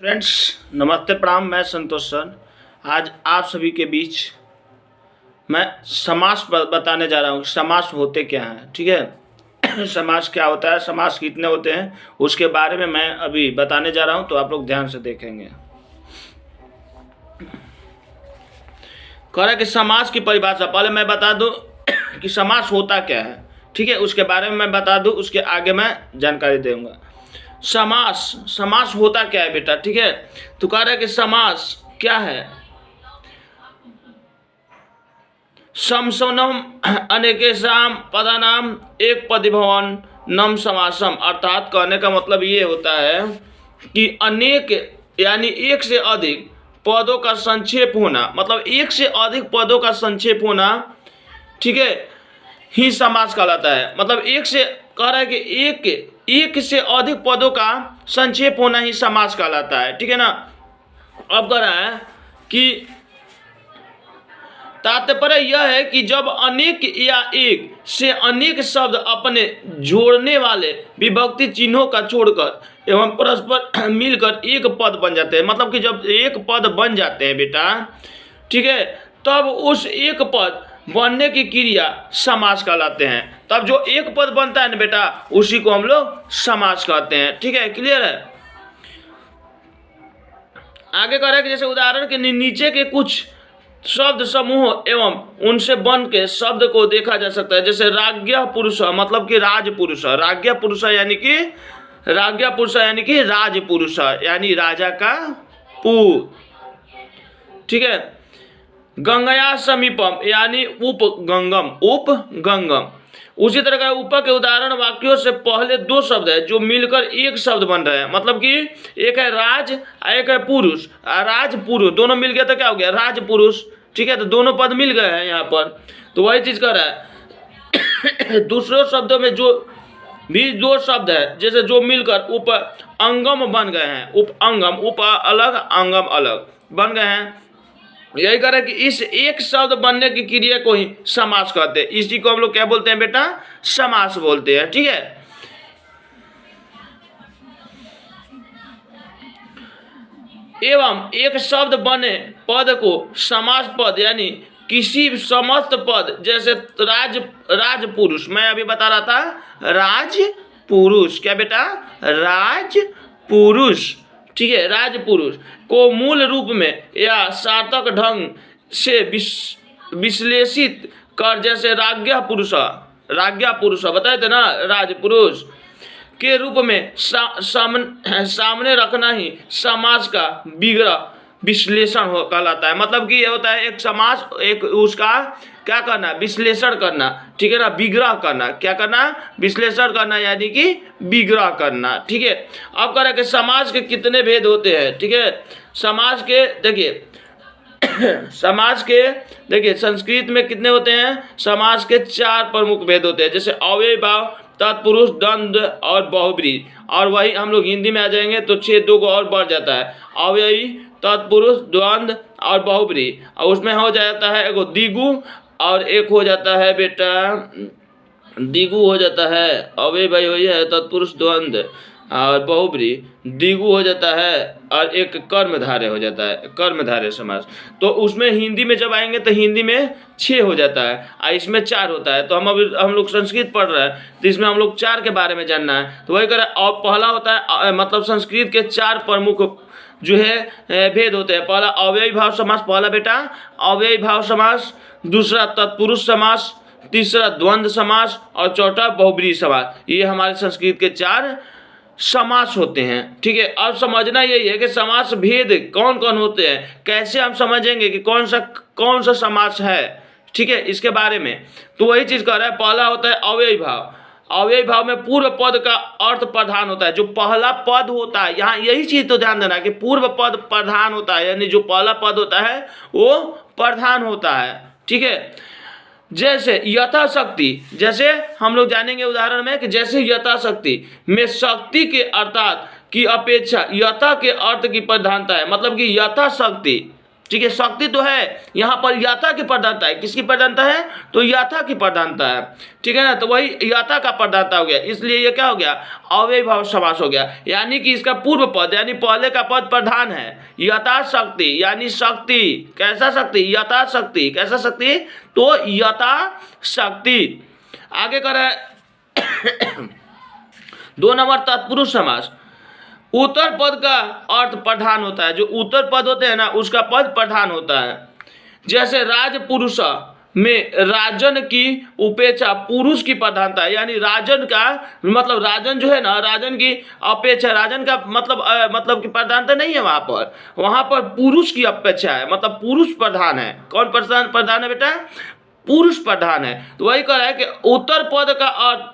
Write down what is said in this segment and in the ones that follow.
Friends नमस्ते प्रणाम। मैं संतोष सर आज आप सभी के बीच मैं समास बताने जा रहा हूँ। समास होते क्या हैं, ठीक है। समास क्या होता है, समास कितने होते हैं, उसके बारे में मैं अभी बताने जा रहा हूँ, तो आप लोग ध्यान से देखेंगे। कह रहा है कि समास की परिभाषा पहले मैं बता दूं कि समास होता क्या है, ठीक है। उसके बारे में मैं बता दूं, उसके आगे मैं जानकारी दूंगा। समास समास होता क्या है बेटा, ठीक है। तो कह रहा है कि समास क्या है, समसनम अनेकेषाम पदानाम एक पदिभवन नम समासम। अर्थात कहने का मतलब ये होता है कि अनेक यानी एक से अधिक पदों का संक्षेप होना, मतलब एक से अधिक पदों का संक्षेप होना, ठीक है, ही समास कहलाता है। मतलब एक से कह रहा है कि एक से अधिक पदों का संक्षेप होना ही समास कहलाता है, ठीक है ना। अब कह रहा है कि तात्पर्य यह है कि जब अनेक या एक से अनेक शब्द अपने जोड़ने वाले विभक्ति चिन्हों का छोड़कर एवं परस्पर मिलकर एक पद बन जाते हैं। मतलब कि जब एक पद बन जाते हैं बेटा, ठीक है, तब उस एक पद बनने की क्रिया समास कहलाते हैं। तब जो एक पद बनता है ना बेटा, उसी को हम लोग समास कहते हैं, ठीक है। क्लियर है। आगे कह रहे हैं कि जैसे उदाहरण के नीचे के कुछ शब्द समूह एवं उनसे बन के शब्द को देखा जा सकता है। जैसे राज्ञ पुरुष, मतलब कि राजपुरुष, राज्ञ पुरुष यानी कि राजपुरुष यानी राजा का पुत्र, ठीक है। गंगया समीपम यानी उपगंगम। उसी तरह का ऊपर के उदाहरण वाक्यों से पहले दो शब्द है जो मिलकर एक शब्द बन रहे हैं। मतलब कि एक है राज, एक है पुरुष। राज पुरुष दोनों मिल गया तो क्या हो गया, राज पुरुष, ठीक है। तो दोनों पद मिल गए हैं यहाँ पर, तो वही चीज कर रहा है। दूसरे शब्दों में जो भी दो शब्द है, जैसे जो मिलकर उप अंगम बन गए हैं, उप अंगम, उप अलग अंगम अलग बन गए हैं। यही कह रहे हैं कि इस एक शब्द बनने की क्रिया को ही समास कहते हैं। इसी को हम लोग क्या बोलते हैं बेटा, समास बोलते हैं, ठीक है। एवं एक शब्द बने पद को समास पद यानी किसी समस्त पद, जैसे राजपुरुष, मैं अभी बता रहा था राजपुरुष, क्या बेटा, राजपुरुष, ठीक है, राजपुरुष को मूल रूप में या सार्थक ढंग से विश्लेषित कर, जैसे राज्ञ पुरुष बताए थे ना, राजपुरुष के रूप में सामने रखना ही समास का विश्लेषण कहलाता है। मतलब कि ये होता है एक समास, एक उसका क्या करना, विश्लेषण करना, ठीक है ना, विग्रह करना। क्या करना, विश्लेषण करना यानी कि विग्रह करना, ठीक है। अब कह रहे हैं कि समास के कितने भेद होते हैं, ठीक है। समास के देखिए संस्कृत में कितने होते हैं, समास के 4 प्रमुख भेद होते हैं। जैसे अव्ययी भाव, तत्पुरुष, द्वंद्व और बहुब्रीहि। और वही हम लोग हिंदी में आ जाएंगे तो 6 को और बढ़ जाता है, अव्ययी, तत्पुरुष, द्वंद्व और बहुब्रीहि। और उसमें हो जाता है एगो द्विगु और एक हो जाता है बेटा, द्विगु हो जाता है, अव्ययी भाई वही है, तत्पुरुष, द्वंद्व और बहुब्रीहि, द्विगु हो जाता है और एक कर्मधारय हो जाता है, कर्मधारय समास। तो उसमें हिंदी में जब आएंगे तो हिंदी में 6 हो जाता है और इसमें 4 होता है। तो हम लोग संस्कृत पढ़ रहे हैं तो इसमें हम लोग 4 के बारे में जानना है। तो वही करें। और पहला होता है मतलब संस्कृत के 4 प्रमुख जो है भेद होते हैं। पहला अव्ययी भाव समास, पहला बेटा अव्ययी भाव समास, दूसरा तत्पुरुष समास, तीसरा द्वंद्व समास और चौथा बहुब्रीहि समास। ये हमारे संस्कृत के 4 समास होते हैं, ठीक है। अब समझना यही है कि समास भेद कौन कौन होते हैं, कैसे हम समझेंगे कि कौन सा समास है, ठीक है, इसके बारे में। तो वही चीज कर रहा है। पहला होता है अव्ययी भाव। अव्ययी भाव में पूर्व पद का अर्थ प्रधान होता है। जो पहला पद होता है, यहाँ यही चीज तो ध्यान देना कि पूर्व पद प्रधान होता है, यानी जो पहला पद होता है वो प्रधान होता है, ठीक है। जैसे यथाशक्ति, जैसे हम लोग जानेंगे उदाहरण में कि जैसे यथाशक्ति में शक्ति के अर्थात की अपेक्षा यथा के अर्थ की प्रधानता है। मतलब कि यथाशक्ति, ठीक है, शक्ति तो है, यहाँ पर यथा की प्रधानता है। किसकी प्रधानता है? तो यथा की प्रधानता है, ठीक है ना। तो वही यथा का प्रधानता हो गया, इसलिए ये क्या हो गया? अव्ययीभाव समास हो गया। यानी कि इसका पूर्व पद यानी पहले का पद प्रधान है। यथा शक्ति यानी शक्ति, कैसा शक्ति? यथा शक्ति, कैसा शक्ति? तो यथा शक्ति। आगे कर रहा है 2 नंबर तत्पुरुष समास। उत्तर पद का अर्थ प्रधान होता है, जो उत्तर पद होते हैं ना उसका पद प्रधान होता है। जैसे राजपुरुष में राजन की उपेक्षा पुरुष की प्रधानता है, यानी राजन का मतलब राजन जो है ना, राजन की अपेक्षा, राजन का मतलब की प्रधानता नहीं है वहाँ पर पुरुष की अपेक्षा है, मतलब पुरुष प्रधान है। कौन प्रधान है बेटा? पुरुष प्रधान है। तो वही कह रहा है कि उत्तर पद का अर्थ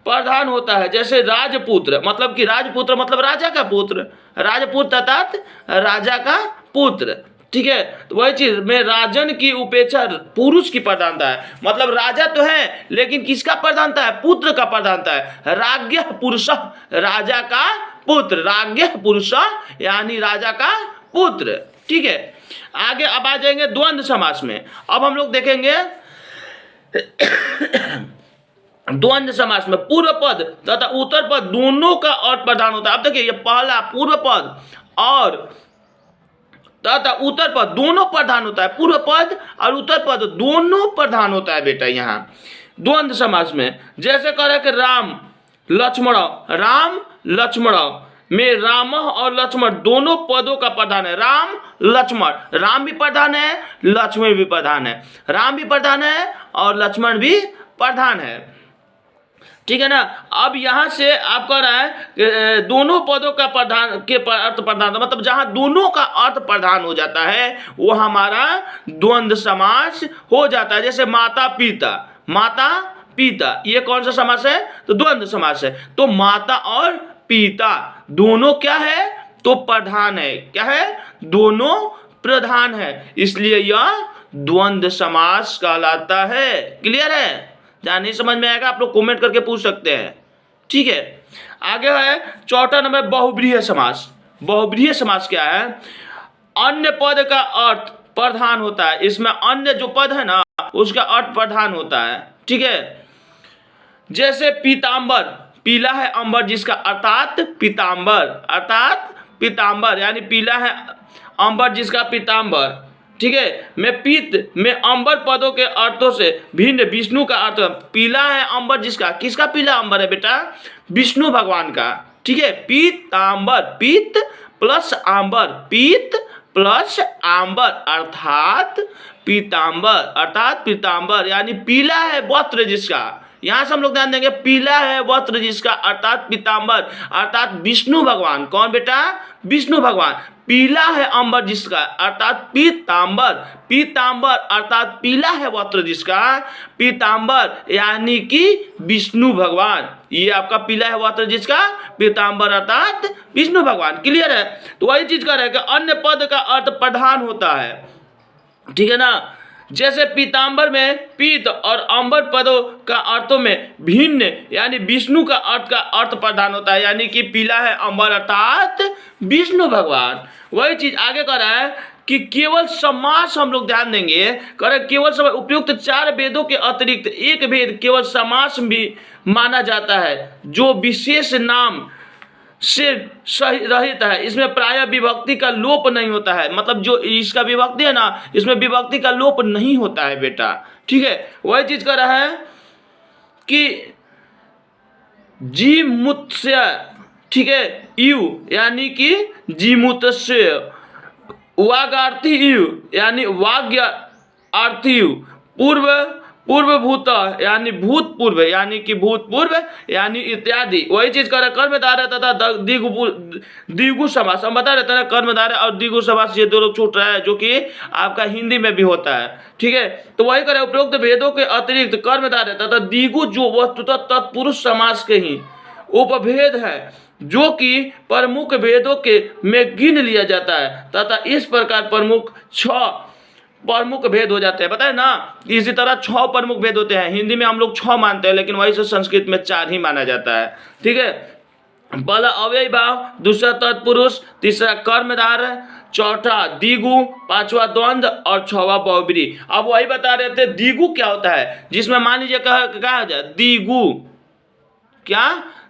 प्रधान होता है। जैसे राजपुत्र मतलब कि राजपुत्र मतलब राजा का पुत्र, राजपुत्र अर्थात राजा का पुत्र, ठीक है। तो वही चीज में राजन की उपेक्षा पुरुष की प्रधानता है, मतलब राजा तो है लेकिन किसका प्रधानता है? पुत्र का प्रधानता है। राज्ञ पुरुष, राजा का पुत्र, राज्ञ पुरुष यानी राजा का पुत्र, ठीक है। आगे अब आ जाएंगे द्वंद्व समास में। अब हम लोग देखेंगे द्वंद्व समास में पूर्व पद तथा उत्तर पद दोनों का अर्थ प्रधान होता है। अब देखिए, ये पहला पूर्व पद और तथा उत्तर पद दोनों प्रधान होता है। पूर्व पद और उत्तर पद दोनों प्रधान होता है बेटा यहाँ द्वंद्व समास में। जैसे कह रहे कि राम लक्ष्मण, राम लक्ष्मण में राम और लक्ष्मण दोनों पदों का प्रधान है। राम लक्ष्मण, राम भी प्रधान है, लक्ष्मण भी प्रधान है। राम भी प्रधान है और लक्ष्मण भी प्रधान है, ठीक है ना। अब यहाँ से आप कह रहा है कि दोनों पदों का प्रधान के अर्थ प्रधान, मतलब जहाँ दोनों का अर्थ प्रधान हो जाता है वो हमारा द्वंद्व समास हो जाता है। जैसे माता पिता, माता पिता, ये कौन सा समास है? तो द्वंद्व समास है। तो माता और पिता दोनों क्या है? तो प्रधान है। क्या है? दोनों प्रधान है, इसलिए यह द्वंद्व समास कहलाता है। क्लियर है? जहाँ नहीं समझ में आएगा आप लोग कमेंट करके पूछ सकते हैं, ठीक है। आगे है चौथा नंबर बहुव्रीहि समास। बहुव्रीहि समास क्या है? अन्य पद का अर्थ प्रधान होता है। इसमें अन्य जो पद है ना उसका अर्थ प्रधान होता है, ठीक है। जैसे पीताम्बर, पीला है अंबर जिसका, अर्थात पीताम्बर, अर्थात पीताम्बर यानी पीला है अंबर जिसका पीताम्बर, ठीक है। में पीत में अंबर पदों के अर्थों से भिन्न विष्णु का अर्थ। पीला है अंबर जिसका, किसका पीला अंबर है बेटा? विष्णु भगवान का, ठीक है। पीतांबर, पीत प्लस आंबर, पीत प्लस आंबर अर्थात पीतांबर, अर्थात पीतांबर यानी पीला है वस्त्र जिसका। यहाँ से हम लोग ध्यान देंगे, पीला है वस्त्र जिसका अर्थात पीतांबर, अर्थात विष्णु भगवान। कौन बेटा? विष्णु भगवान। पीला है अंबर जिसका अर्थात पीतांबर, पीतांबर अर्थात पीला है वस्त्र जिसका, पीतांबर यानी कि विष्णु भगवान। ये आपका पीला है वस्त्र जिसका, पीतांबर अर्थात विष्णु भगवान। क्लियर है? तो वही चीज कर रहे हैं कि अन्य पद का अर्थ प्रधान होता है, ठीक है ना। जैसे पीतांबर में पीत और अंबर पदों का अर्थों में भिन्न यानी विष्णु का अर्थ प्रधान होता है, यानी कि पीला है अंबर अर्थात विष्णु भगवान। वही चीज आगे कर रहा है कि केवल समास हम लोग ध्यान देंगे, करे केवल समास उपयुक्त 4 वेदों के अतिरिक्त एक वेद केवल समास भी माना जाता है, जो विशेष नाम से सही रहित है। इसमें प्राय विभक्ति का लोप नहीं होता है, मतलब जो इसका विभक्ति है ना इसमें विभक्ति का लोप नहीं होता है बेटा, ठीक है। वही चीज कर रहा है कि जीमुत्स्य, ठीक है, यु यानी कि जीमुत्स्य, वागार्थी यु यानी वाग्यार्थी यु, पूर्वभूत यानी भूतपूर्व यानी कि भूतपूर्व यानी इत्यादि। वही चीज कर कर्मधारय तथा द्विगु समास। हम बता रहे थे ना कर्मधारय और द्विगु समास ये दोनों छूट रहा है, जो कि आपका हिंदी में भी होता है, ठीक है। तो वही करें उपरोक्त वेदों के अतिरिक्त कर्मधारय तथा द्विगु जो वस्तुतः तत्पुरुष समास के ही उपभेद है, जो कि प्रमुख वेदों के में गिन लिया जाता है, तथा इस प्रकार प्रमुख 6 प्रमुख भेद हो जाते हैं। बताए ना, इसी तरह 6 प्रमुख भेद होते हैं। हिंदी में हम लोग 6 मानते हैं, लेकिन वही से संस्कृत में 4 ही माना जाता है, ठीक है। पहला अव्ययी भाव, दूसरा तत्पुरुष, तीसरा कर्मधारय, चौथा द्विगु, पांचवा द्वंद्व और छठवां बहुब्रीहि। अब वही बता रहे थे द्विगु क्या होता है, जिसमें मान लीजिए क्या हो जाए द्विगु, क्या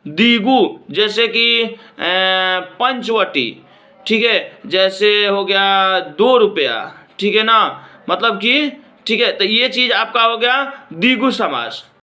द्विगु, जैसे कि पंचवटी, ठीक है, जैसे हो गया 2 रुपया, ठीक है ना, मतलब कि ठीक है, तो ये चीज आपका हो गया द्विगु समास।